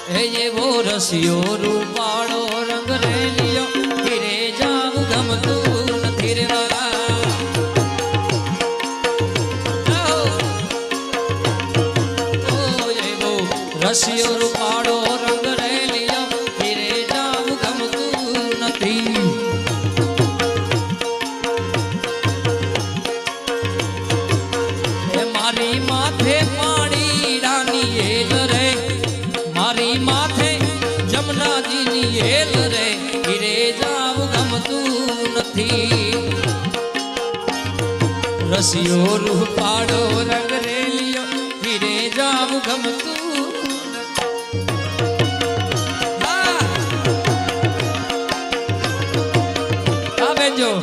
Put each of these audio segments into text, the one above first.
હે એવો રસિયો રૂપાળો રંગ રેલિયો ઘીરે જાવું ગમતું નથી રે રસિયો રૂપાળો રંગ રેલિયો ઘીરે જાવું ગમતું નથી મારી માથે પાણી રાની એલ રે મારી માથે જમનાજીની એલ રે ઘીરે જાવું ગમતું નથી રસિયો રૂપાળો રંગ રેલિયો ઘીરે જાવું ગમતું જો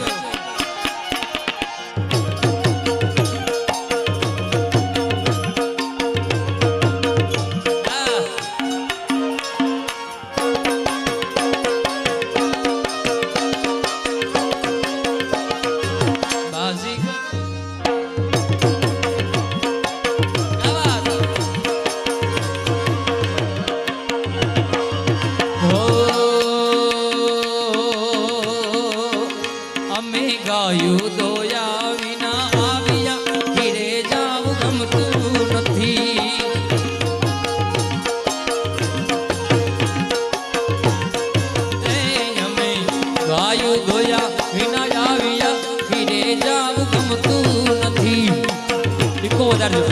ગાયું દોયા વિના આવ્યા ઘીરે જાવું ગમતું નથી અમે ગાયું દોયા વિના આવ્યા ઘીરે જાવું ગમતું નથી દીકો વધારજો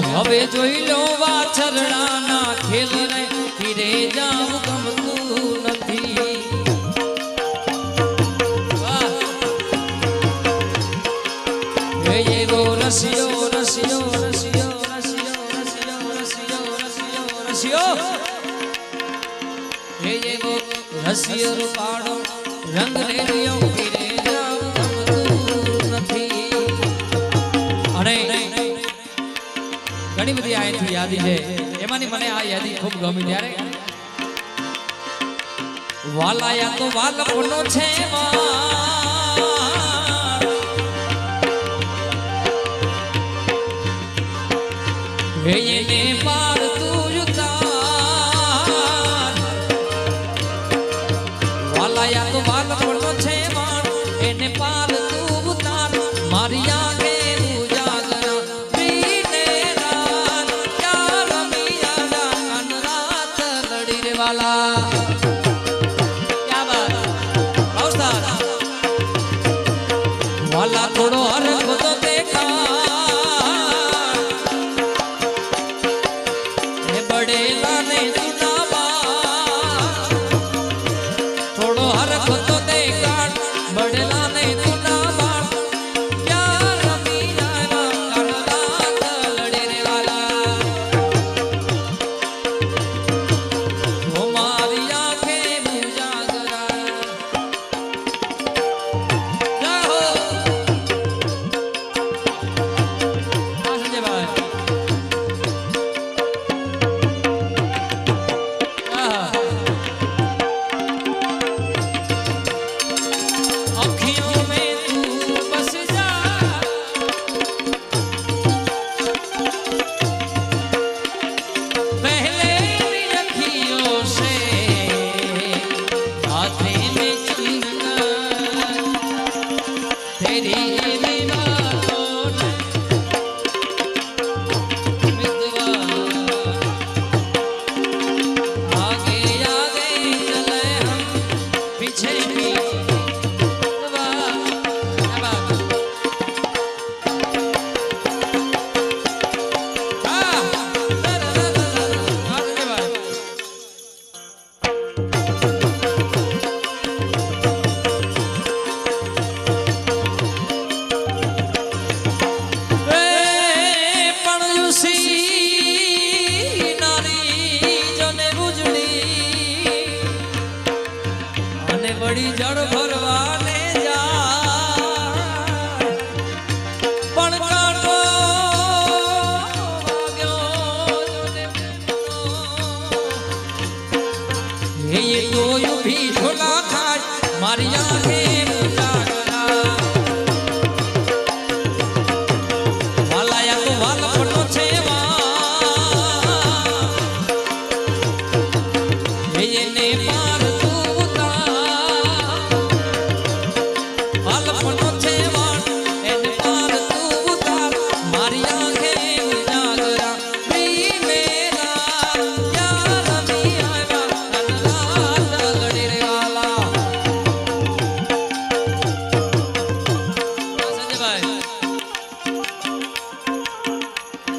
હવે જોઈ લો વાછરડાના ખેલ રે ઘીરે જાવું ગમતું નથી એવો રસિયો રસિયો રસિયો રસિયો રસિયો રસિયો રસિયો રસિયો એવો રસિયો રૂપાળો રંગ રેલિયો ઘીરે જાવું ગમતું નથી અને ઘણી બધી આયથી યાદી છે એમાંની મને આ યાદી ખૂબ ગમી ત્યારે વાલાયા તો વાલપનો છે એને